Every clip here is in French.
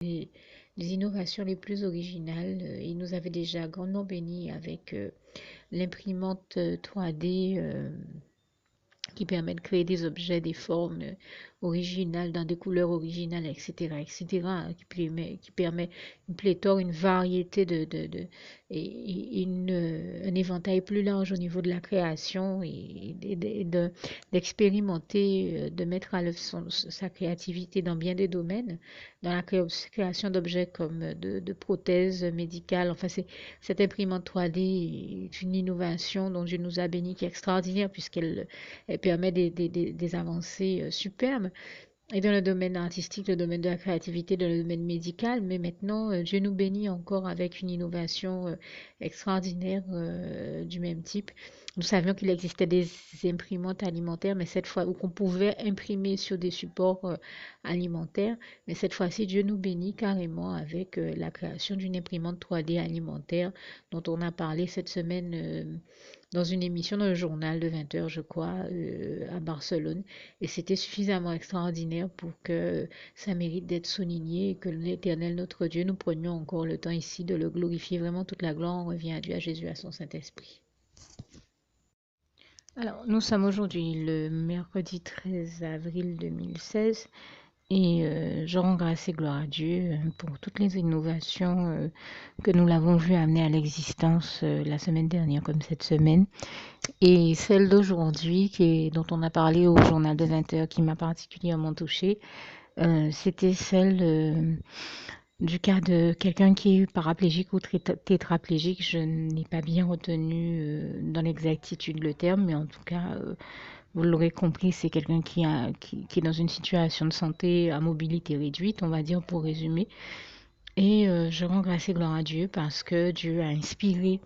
les innovations les plus originales. Il nous avait déjà grandement bénis avec l'imprimante 3D qui permet de créer des objets, des formes originales, dans des couleurs originales, etc., etc., qui permet une pléthore, une variété et un éventail plus large au niveau de la création d'expérimenter, de mettre à l'œuvre sa créativité dans bien des domaines, dans la création d'objets comme de prothèses médicales. Enfin, cette imprimante 3D est une innovation dont Dieu nous a bénis, qui est extraordinaire puisqu'elle permet des avancées superbes. Et dans le domaine artistique, le domaine de la créativité, dans le domaine médical, mais maintenant, Dieu nous bénit encore avec une innovation extraordinaire du même type. Nous savions qu'il existait des imprimantes alimentaires, mais cette fois, où qu'on pouvait imprimer sur des supports alimentaires, mais cette fois-ci, Dieu nous bénit carrément avec la création d'une imprimante 3D alimentaire dont on a parlé cette semaine dans une émission dans le journal de 20 heures, je crois, à Barcelone. Et c'était suffisamment extraordinaire pour que ça mérite d'être souligné et que l'Éternel, notre Dieu, nous prenions encore le temps ici de le glorifier. Vraiment, toute la gloire revient à Dieu, à Jésus, à son Saint-Esprit. Alors, nous sommes aujourd'hui le mercredi 13 avril 2016 et je rends grâce et gloire à Dieu pour toutes les innovations que nous l'avons vu amener à l'existence la semaine dernière comme cette semaine. Et celle d'aujourd'hui, dont on a parlé au journal de 20 heures, qui m'a particulièrement touchée, c'était celle du cas de quelqu'un qui est paraplégique ou tétraplégique. Je n'ai pas bien retenu dans l'exactitude le terme, mais en tout cas, vous l'aurez compris, c'est quelqu'un qui est dans une situation de santé à mobilité réduite, on va dire pour résumer. Et je rends grâce et gloire à Dieu parce que Dieu a inspiré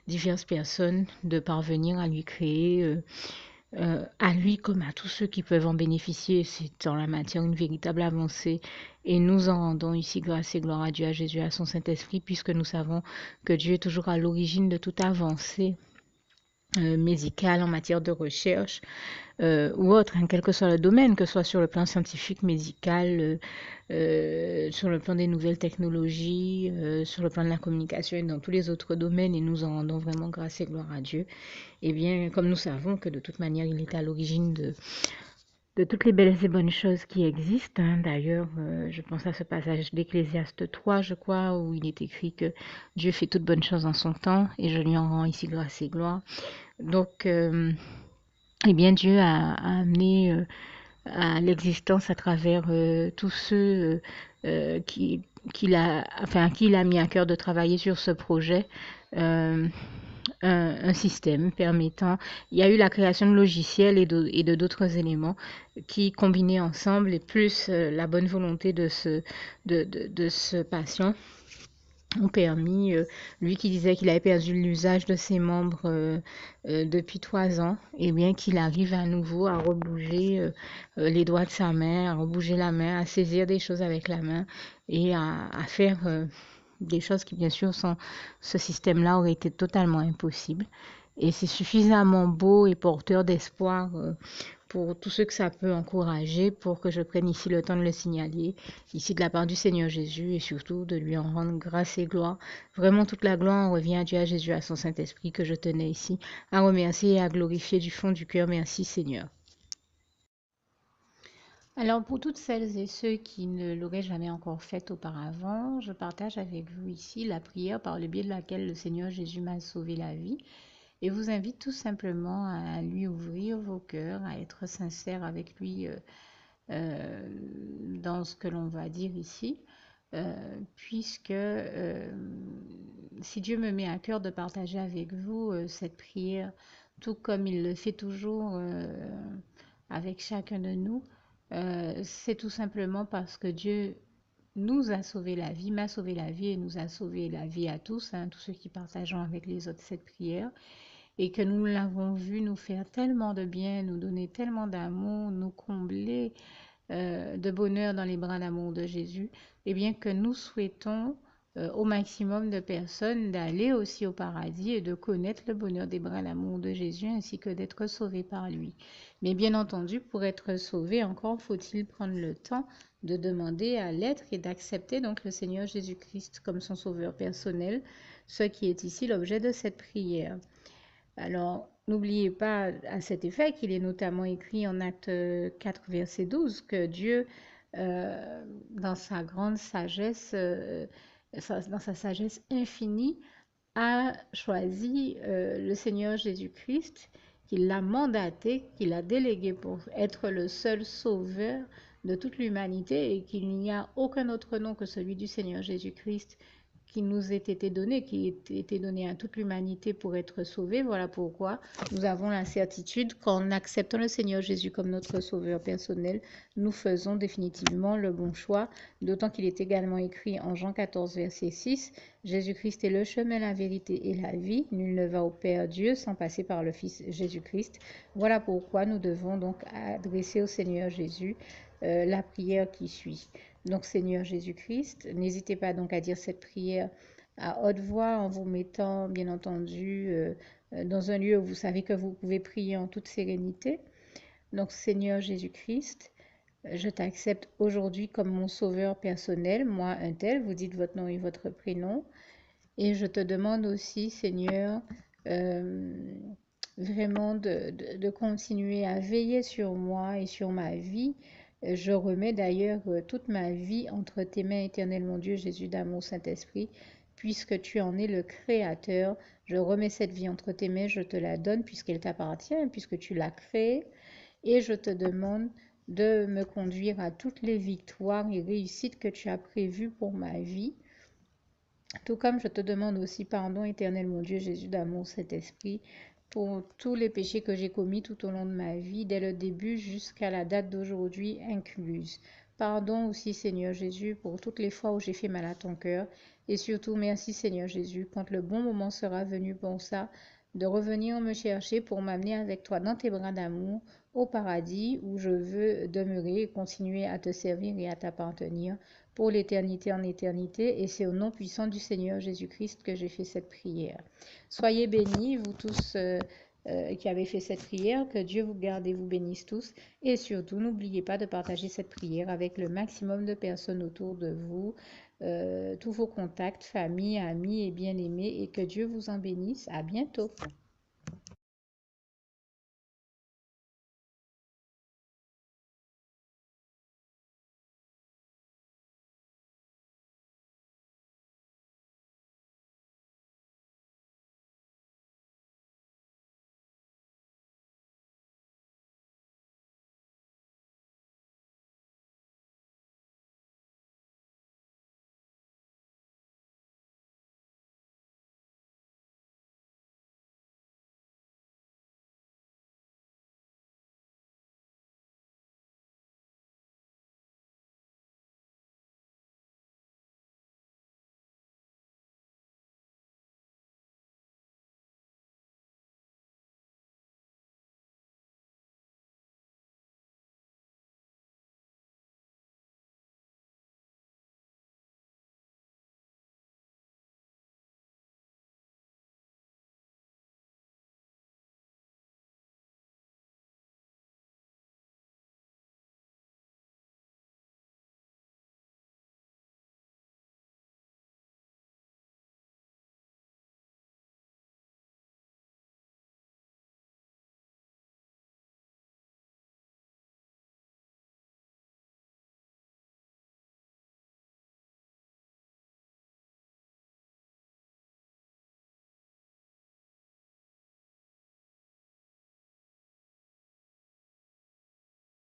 diverses personnes de parvenir à lui créer, à lui comme à tous ceux qui peuvent en bénéficier. C'est en la matière une véritable avancée. Et nous en rendons ici grâce et gloire à Dieu, à Jésus, à son Saint-Esprit, puisque nous savons que Dieu est toujours à l'origine de toute avancée médicale en matière de recherche ou autre, quel que soit le domaine, que ce soit sur le plan scientifique, médical, sur le plan des nouvelles technologies, sur le plan de la communication et dans tous les autres domaines, et nous en rendons vraiment grâce et gloire à Dieu. Et bien, comme nous savons que de toute manière, il est à l'origine de toutes les belles et bonnes choses qui existent. D'ailleurs, je pense à ce passage d'Ecclésiaste 3, je crois, où il est écrit que Dieu fait toutes bonnes choses en son temps, et je lui en rends ici grâce et gloire. Donc, eh bien, Dieu a amené à l'existence à travers tous ceux qu'il a mis à cœur de travailler sur ce projet. euh, un système permettant, il y a eu la création de logiciels et de d'autres éléments qui combinés ensemble et plus la bonne volonté de ce patient ont permis, lui qui disait qu'il avait perdu l'usage de ses membres depuis 3 ans, et bien qu'il arrive à nouveau à rebouger les doigts de sa main, à rebouger la main, à saisir des choses avec la main et à faire des choses qui, bien sûr, sans ce système-là auraient été totalement impossibles. Et c'est suffisamment beau et porteur d'espoir pour tous ceux que ça peut encourager, pour que je prenne ici le temps de le signaler, ici de la part du Seigneur Jésus, et surtout de lui en rendre grâce et gloire. Vraiment, toute la gloire en revient à Dieu, à Jésus, à son Saint-Esprit, que je tenais ici à remercier et à glorifier du fond du cœur. Merci Seigneur. Alors, pour toutes celles et ceux qui ne l'auraient jamais encore fait auparavant, je partage avec vous ici la prière par le biais de laquelle le Seigneur Jésus m'a sauvé la vie et vous invite tout simplement à lui ouvrir vos cœurs, à être sincère avec lui dans ce que l'on va dire ici, puisque si Dieu me met à cœur de partager avec vous cette prière, tout comme il le fait toujours avec chacun de nous, c'est tout simplement parce que Dieu nous a sauvé la vie, m'a sauvé la vie et nous a sauvé la vie à tous, tous ceux qui partageons avec les autres cette prière, et que nous l'avons vu nous faire tellement de bien, nous donner tellement d'amour, nous combler de bonheur dans les bras d'amour de Jésus, et bien que nous souhaitons au maximum de personnes d'aller aussi au paradis et de connaître le bonheur des bras d'amour de Jésus ainsi que d'être sauvés par lui. Mais bien entendu, pour être sauvé, encore faut-il prendre le temps de demander à l'être et d'accepter donc le Seigneur Jésus-Christ comme son sauveur personnel, ce qui est ici l'objet de cette prière. Alors, n'oubliez pas à cet effet qu'il est notamment écrit en Acte 4, verset 12, que Dieu, dans sa grande sagesse, dans sa sagesse infinie, a choisi le Seigneur Jésus-Christ, qu'il l'a mandaté, qu'il a délégué pour être le seul sauveur de toute l'humanité et qu'il n'y a aucun autre nom que celui du Seigneur Jésus-Christ qui nous ait été donné, qui ait été donné à toute l'humanité pour être sauvé. Voilà pourquoi nous avons la certitude qu'en acceptant le Seigneur Jésus comme notre sauveur personnel, nous faisons définitivement le bon choix, d'autant qu'il est également écrit en Jean 14, verset 6, Jésus-Christ est le chemin, la vérité et la vie. Nul ne va au Père Dieu sans passer par le Fils Jésus-Christ. Voilà pourquoi nous devons donc adresser au Seigneur Jésus la prière qui suit. Donc Seigneur Jésus-Christ, n'hésitez pas donc à dire cette prière à haute voix en vous mettant bien entendu dans un lieu où vous savez que vous pouvez prier en toute sérénité. Donc Seigneur Jésus-Christ, je t'accepte aujourd'hui comme mon sauveur personnel, moi un tel, vous dites votre nom et votre prénom. Et je te demande aussi, Seigneur, vraiment de continuer à veiller sur moi et sur ma vie. Je remets d'ailleurs toute ma vie entre tes mains, éternel mon Dieu, Jésus d'amour, Saint-Esprit, puisque tu en es le Créateur. Je remets cette vie entre tes mains, je te la donne puisqu'elle t'appartient, puisque tu l'as créée. Et je te demande de me conduire à toutes les victoires et réussites que tu as prévues pour ma vie. Tout comme je te demande aussi pardon, éternel mon Dieu, Jésus d'amour, Saint-Esprit, pour tous les péchés que j'ai commis tout au long de ma vie, dès le début jusqu'à la date d'aujourd'hui incluse. Pardon aussi, Seigneur Jésus, pour toutes les fois où j'ai fait mal à ton cœur. Et surtout, merci, Seigneur Jésus, quand le bon moment sera venu pour ça, de revenir me chercher pour m'amener avec toi dans tes bras d'amour au paradis où je veux demeurer et continuer à te servir et à t'appartenir pour l'éternité en éternité. Et c'est au nom puissant du Seigneur Jésus-Christ que j'ai fait cette prière. Soyez bénis, vous tous qui avez fait cette prière, que Dieu vous garde et vous bénisse tous. Et surtout, n'oubliez pas de partager cette prière avec le maximum de personnes autour de vous, tous vos contacts, famille, amis et bien-aimés, et que Dieu vous en bénisse. À bientôt.